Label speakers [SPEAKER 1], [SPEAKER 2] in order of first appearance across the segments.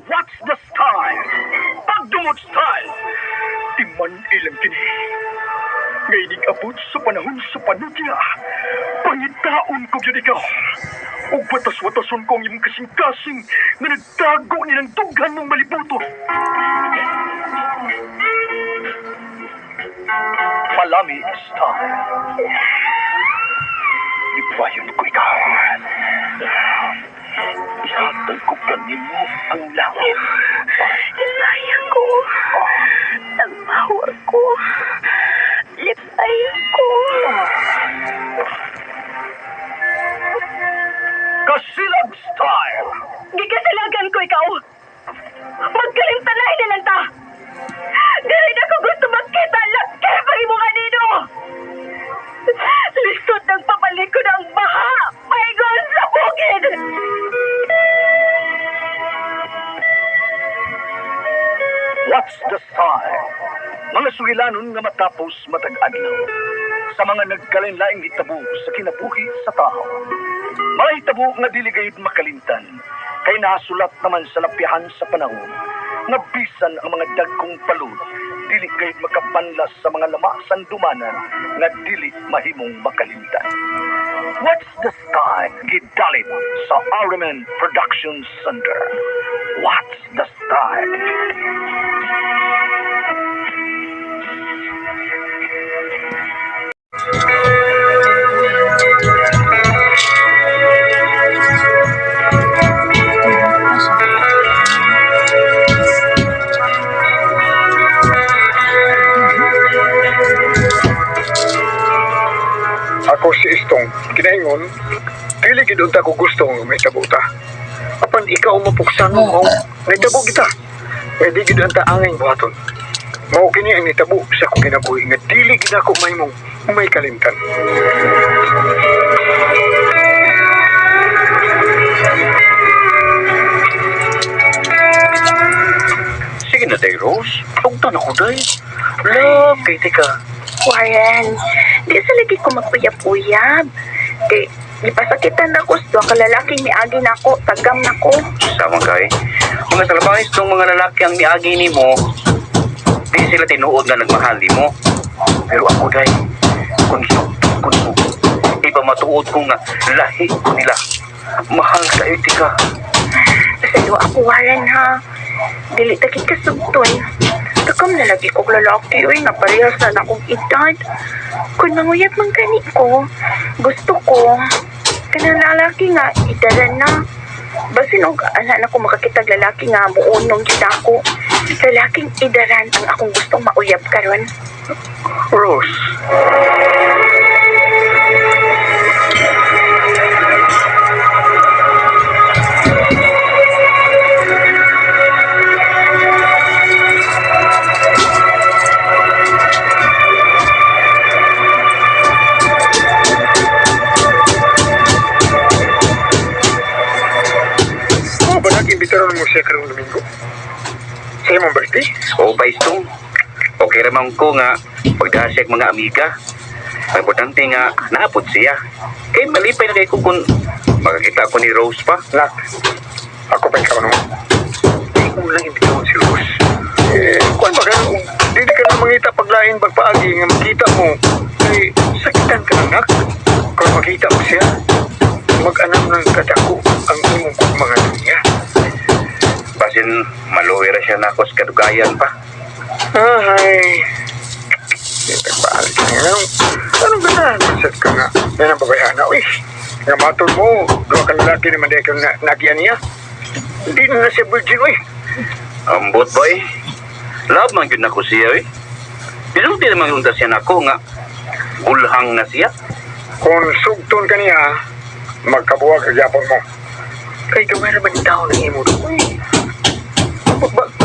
[SPEAKER 1] What's the style? Pagdumot style! Timan ilang kini. Ngayon abot sa panahon sa panudya. Pangitaon ko yun ikaw. O batas-watason ko ang iyong kasing-kasing na nagtago nilang tughan mong malibuto. Palami style. Ibayon ko ikaw. Ihatag ko ganin mo ang langit.
[SPEAKER 2] Lipaya ko. Nagmawa ko. Lipaya ko.
[SPEAKER 1] Kasilag style.
[SPEAKER 2] Gikasilagan ko ikaw. Magkalimtanahin na lang ta. Dili na ko gusto magkita. Laki pag imo kanino. Lisod nagpapalik ko ng baha. Paigon sa bukid.
[SPEAKER 1] What's the style? Mga sugilanon nga matapos matag-adlaw. Sa mga nagkalinlaing hitabo sa kinabuhi sa tao. Mga hitabo nga dili gayud makalimtan. Kay nasulat naman sa lapihan sa panahon. Nga bisan ang mga dagkong palud. Dili gayud makapanlas sa mga lamasan dumanan. Nga dili mahimong makalimtan. What's the style? Gidalit sa Ariman Production Center. What's the style?
[SPEAKER 3] Ako si Istong, kinaingon, dili gid unta ko gusto nga may tabuta. Apan ikaw mapuksan mo, may tabo kita. Pwede gid unta angin buhaton. Mao kini ang nitabo sa akong kinabuhi nga dili gid ako mahimong may kalimtan.
[SPEAKER 4] Sige na, day, Rose. Tugtan ako, day. Love, kay tika.
[SPEAKER 2] Warren, di sa lagi ko magpuyab-uyab. Kay, ipasakitan na ko sa kalalaking miagi na ako, tagam na ko.
[SPEAKER 4] Sama kay. Mga salabangis ng mga lalaki ang miagi ni mo, di sila tinuod nga nagmahali mo. Pero ako, day, kung iba matuod ko nga lahi ko nila. Mahal sa etika.
[SPEAKER 2] Sa'yo ako, Warren, ha? Dili takit kasugton. Takam na lagi kong lalaki, uy, nga parehas na akong edad. Kung manguyap man gani ko, gusto ko, kanang lalaki nga, idaran na. Basin og ana na ko makakitag lalaki nga muunong gid ako. Lalaking idaran ang akong gustong mauyab karon.
[SPEAKER 4] Rose.
[SPEAKER 3] Imbitaron mo siya karong Domingo. Sa imong birthday?
[SPEAKER 4] O ba itong? Okay ramang ko nga pagdasyak mga amiga. Ang importante nga naapod siya. Kaya malipay na kay ko kung makakita ko ni Rose pa.
[SPEAKER 3] Nak, ako pa ikaw naman. Hindi ko lang imbitaron si Rose. Kung ba ka, kung hindi ka na mangita paglain pagpaagi nga makita mo, sakitan ka na, nak. Kung makita mo siya, mag-anam ng katako ang imong mga dunya.
[SPEAKER 4] Basin maluwira siya na ako sa kadugayan pa.
[SPEAKER 3] Ay, nagbaalik ka nga. Anong ganda? Nasat ka nga. Yan ang babayana, uy. Nga matol mo, dua ka lalaki naman dahil kang nagiyan niya. Hindi na siya virgin, uy.
[SPEAKER 4] Ambot boy. Love man yun ako siya eh. Isulti naman yung siya na ako nga. Bulhang na siya.
[SPEAKER 3] Kung sugton ka niya, magkabuwag ka gyapon mo. Kay gamay naman tao ng imo doon, uy.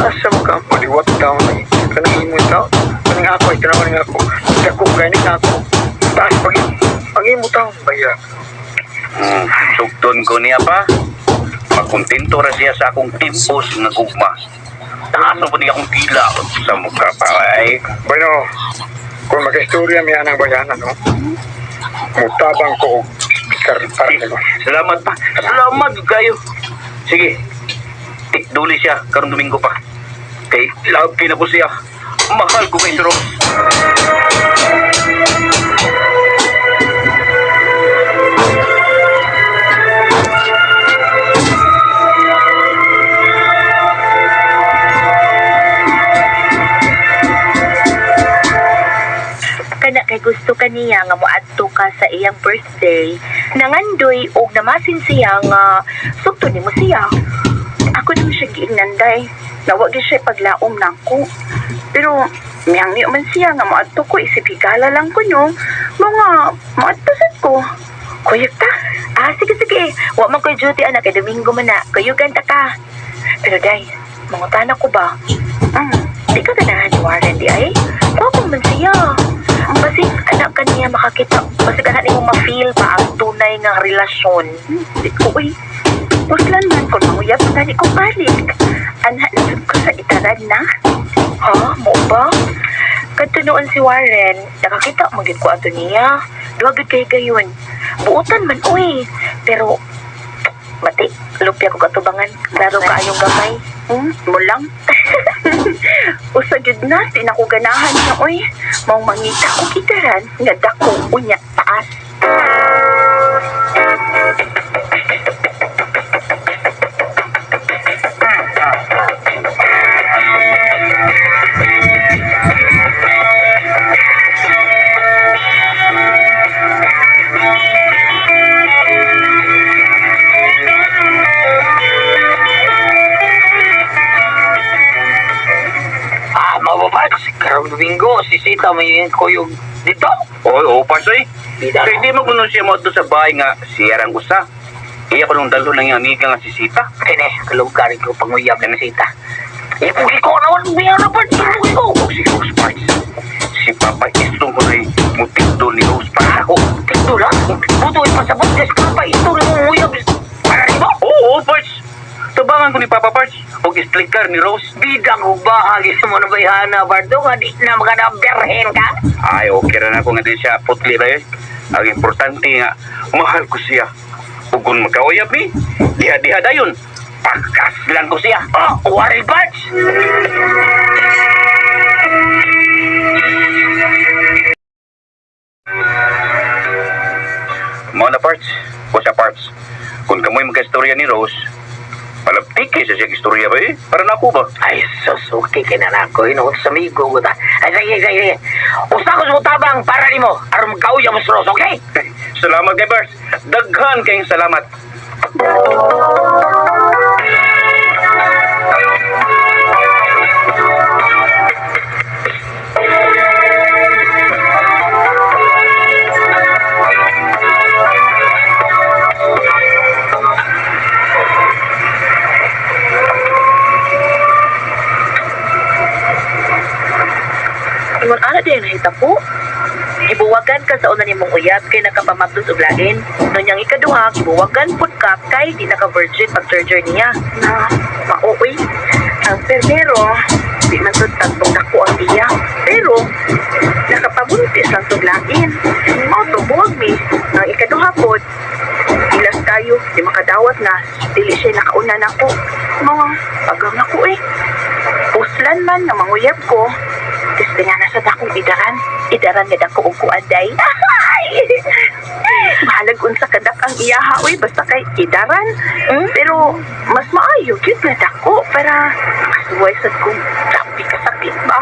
[SPEAKER 3] Asa mo ka, maliwat tao na kanang imo tao. Kanang ako, itanawan nga ako. Dakong ganit na ako. Taas pag ang imo tao, baya.
[SPEAKER 4] Sugton ko niya pa. Magkontento ra siya sa akong timpos nga gugma. Taas po niya akong tila sa mukha pa ay.
[SPEAKER 3] Bueno, kung mag-istorya miya ng bayanan, no? Mutabang ko para nilo.
[SPEAKER 4] Salamat pa. Salamat kayo. Sige. Tikdo duli siya karong Domingo pa. Kay love na po siya. Mahal ko kay si Rose.
[SPEAKER 2] Kana kay gusto kaniya nga moadto ka sa iyang birthday, nangandoy og namasin siya nga sugto nimo siya. Ako naman siya giinganday, nawa gyud siya paglaom nako. Pero miyang niyo man siya nga moadto ko, isip higala lang ko nyo, mga moadto sad ko. Kuyog ta? Sige sige, wa man ko'y duty anak, kay Domingo man na, kuyugan ta ka. Pero day, mangutana ko ba? Di ka ganahan ni Warren di ay? Wapang man siya. Basig anak kaniya makakita, basig anak niyo ma-feel pa ang tunay nga relasyon. Di ko uy. Puslan man kung manguyab gani ko balik. Anak na ko sa itaran na. Ha? Mo ba? Katunoon si Warren, nakakita magit ko ato niya. Duwagod kay gayon. Buutan man uy. Pero mati, lupya ko katubangan. Klaro ka ayong gamay. Mo lang. Usagid na, di na ko ganahan na oy. Maong mangita ko kitaran, nga dako unya taas.
[SPEAKER 5] Karong Domingo, si Sita may kuyog dito.
[SPEAKER 4] Oo, Parsoy.
[SPEAKER 5] Bida
[SPEAKER 4] Kaya di magunon siya mo sa bahay nga siya rang usa. Iya ko nung dalo lang yung amiga nga si Sita.
[SPEAKER 5] Kine, kalugari ko panguyab na Sita. Ipugi ko naman, biya na pa, ipugi ko.
[SPEAKER 4] Si Rose Parks. Si Papa Istong ko na'y mutikdo ni Rose Parks ako.
[SPEAKER 5] Tikdo lang, buto ipasabot, just kapa, ito rin mong uyab. Para rin mo?
[SPEAKER 4] Oo, Parks. Tabangan ko ni Papa Parks. O islikar ni Rose.
[SPEAKER 5] Bida ko bahagi sa mga bayhana, Bardo, nga di na magkanaberhen ka.
[SPEAKER 4] Ay, okay rin ako nga din siya putli ba yun. Ang importante nga, mahal ko siya. Ug kung magkauyab ni, diha-diha dayon. Pagkas lang ko siya.
[SPEAKER 5] Oh, Warren Parks!
[SPEAKER 4] Mga na Parks, o sa Parks, kung kamoy magka-istorya ni Rose, palaptik sa siyang istorya ba eh? Para na ako ba?
[SPEAKER 5] Ay, susuki ka na ako. Inuot sa migo ko ta. Ay, sige. Usta ko sa utabang para ni mo. Aram kauya mo sa Rose, okay?
[SPEAKER 4] Salamat kay Parks. Daghan kayong salamat.
[SPEAKER 2] Ingon ana din nahita po. Gibuwagan ka sa una nimong uyab kay nakapamagdos og lain. Nonyang ikaduha, gibuwagan pud ka kay di naka-virgin pag-surgery niya. Mauoy. Ang permero, di man tud tagtong dako ang iya. Pero nakapabuntis lang tud lain. Mao to buwag mi. Ang ikaduha pod, ilas tayo, di makadawat na. Dili siya nakauna nako. Mga agang ako eh. Puslan man na manguyab ko. Gusto nga nasa dakong idaran. Idaran nga dako og kuaday. Mahalag unsa kadak ang iyaha oy basta kay idaran. Pero mas maayo gyud na dako para masuway sad kung grabe ka sakit ba.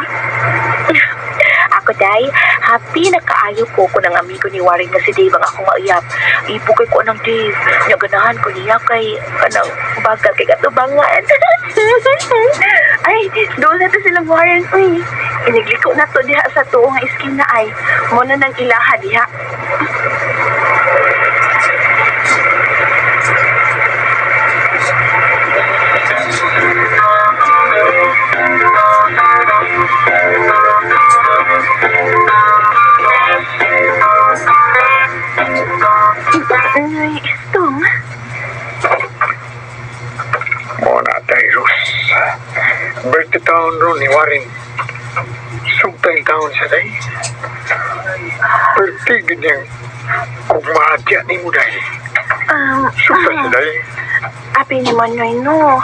[SPEAKER 2] Ako day, happy na kaayo ko nang amigo ni Warren nga si Dave ang akong mauyab. Ibukay ko ng Dave. Naganahan ko niya kay kanang bagal kay katubangan. Ay, doon na to silang Warren. Uy, inigliko na to diha sa tuong nga iskin na ay. Muna nang ilaha diha. Ay, istong.
[SPEAKER 3] Muna tayo, Rose. Birthday taon ron ni Warren. Sugtang taon siya day. Birthday ganyan. Kung mahadya ni mo day. Sugtang siya day.
[SPEAKER 2] Api ni Manoy, no.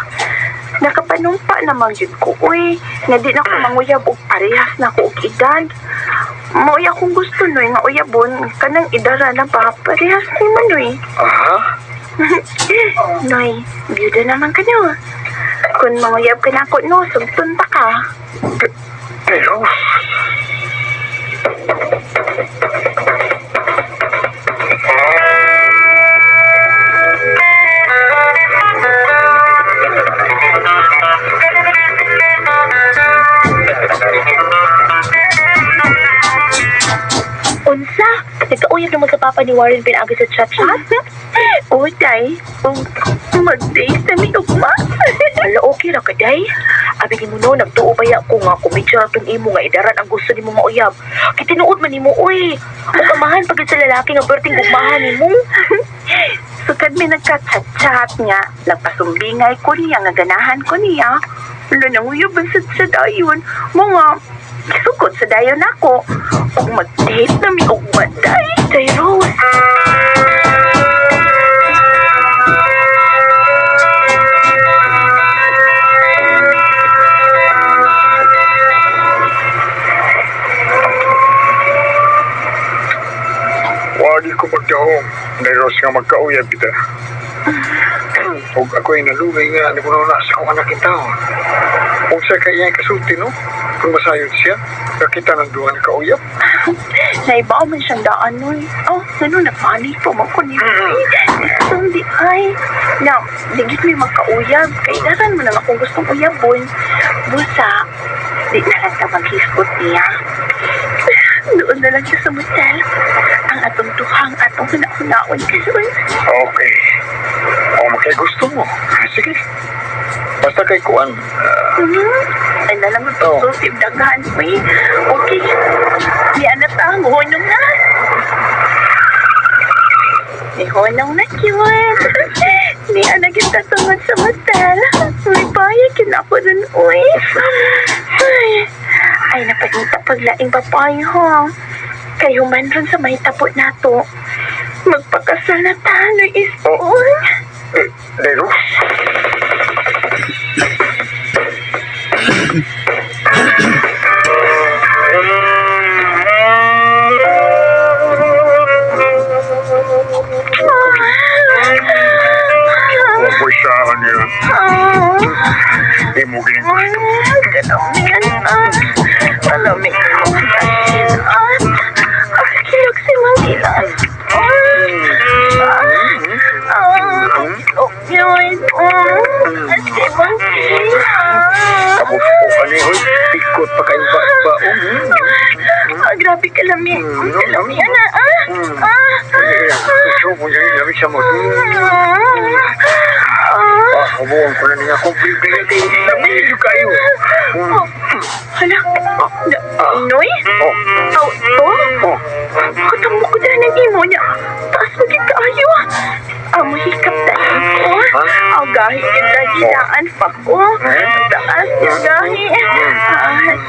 [SPEAKER 2] Nakapanumpa naman yun ko, uy. Nga di na ko manguyab og parehas na ko og edad. Mauya akong gusto, noy, nga uyabon. Kanang idara na ba? Parehas ni mo, noy.
[SPEAKER 3] Aha?
[SPEAKER 2] Noy, byuda naman ka, no. Kung manguyab ka na ako, no, sugtun ta ka.
[SPEAKER 3] Pero,
[SPEAKER 2] Unsa? Nagkauyab naman sa papa ni Warren pinaagi sa chat-chat? Oo, day. Mag-days na may ugma. Hala, okay ra ka, day. Abi ni mo no, nagtuo ba ya ko nga kumidya itong imo nga idaran ang gusto ni mo mauyab. Kaya tinuod man ni mo, uy. Kung amahan pagod sa lalaki nga berting ugmahan ni mo. Sukad may nagka-chat-chat niya. Nagpasumbingay ko niya, nga ganahan ko niya. Wala nang uyab sa dayon. Mga sukod sa dayon ako. Kung mag-date na may ugma, day Rose.
[SPEAKER 3] wali ko magdaong. Neros nga magkauyab kita. Huwag ako'y nalugay nga, hindi ko na sa akong anak tao. Kung siya kaya kasulti, no? Kung masayod siya, nakita ng duwan kauyab.
[SPEAKER 2] Naibaw man siyang daan nun. Oh, ano, napani po mo ko ni Gusto hindi ay. Now, digit mo yung magkauyab. Kailangan mo lang akong gustong uyabon. Busa, di na lang ka maghiskot niya. Doon na lang siya sa motel. Ang atong tuhang, atong hinahunaon kasoy.
[SPEAKER 3] Okay. O makay gusto mo. Sige. Basta kay kuan.
[SPEAKER 2] Ay na lang magpagsusip daghan mo eh. Okay. Di anak ta, muhonong na. Ni honong na kiwan. Ni anak kita tungod sa motel. May bayag kinako dun, uy. Ay, napagita paglaing babae, ha? Kayo man ron sa may tapo nato. Magpakasal na tayo, ispon.
[SPEAKER 3] Lero? Huwag mo saan niya. Hindi mo gining gusto.
[SPEAKER 2] Kalamian na. Kalamig ko. Kiyog si Mangilan. Yun. Si Mangilan.
[SPEAKER 3] Kamu po kanihoy. Pikot pa kayong baon.
[SPEAKER 2] Grabe kalami. Kalamian na.
[SPEAKER 3] Gusto mo yan. Labis sa mo. Huwag ko na niya kung bibili. Labis kayo.
[SPEAKER 2] Hala. Noy?
[SPEAKER 3] Oh.
[SPEAKER 2] To? Katamo ko dyan ng imo niya. Taas mo kita ayo. Amo hikap dahil ko. Ang gahi kita ginaan pa ko. Taas niya gahi.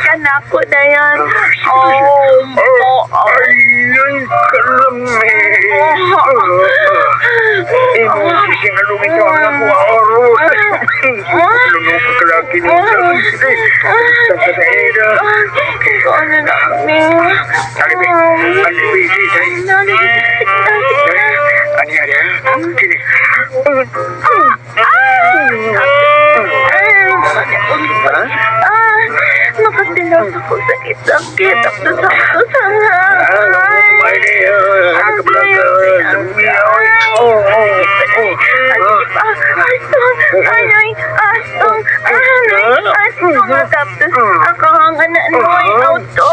[SPEAKER 2] Kanako dayan.
[SPEAKER 3] Ay, kalami. Imo sising alungin ko ang ako oros. Lunok ko kalaki niya sa sasahira.
[SPEAKER 2] Ano namin?
[SPEAKER 3] Alibi, Ani ada? Kini.
[SPEAKER 2] Nakadilaw ako sakit-sakit. Ako sana. Ako ang anak mo ay auto.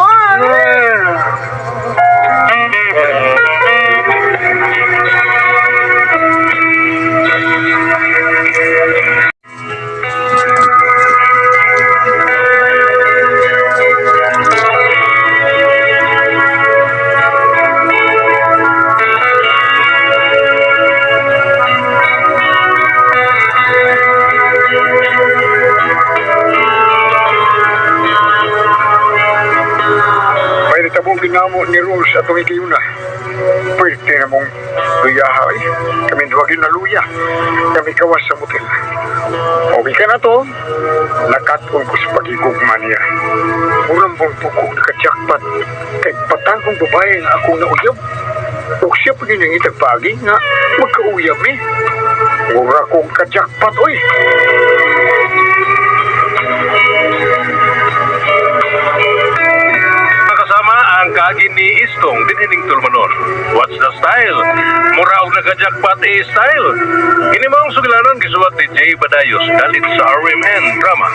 [SPEAKER 3] Ginamo ni Rose at ang ikiyuna. Pwede na mong luyahay. Kami duwagin na luya. Kami kawas sa motel. Okay ka na to. Nakatun ko sa pagigugma niya. Murang bang bukog naka-jackpot. Kay patang kong babae nga akong nauyab. O siya pa rin ang itagpagi nga magkauyab eh. Mura kong ka-jackpot, oy.
[SPEAKER 6] Kasama ang kaagin ni Istong dinhining Tulmanon. What's the style? Mura og naka-jackpot style. Kini mao ang sugilanon gisuwat ni Jay Badayos dalit sa RMN drama.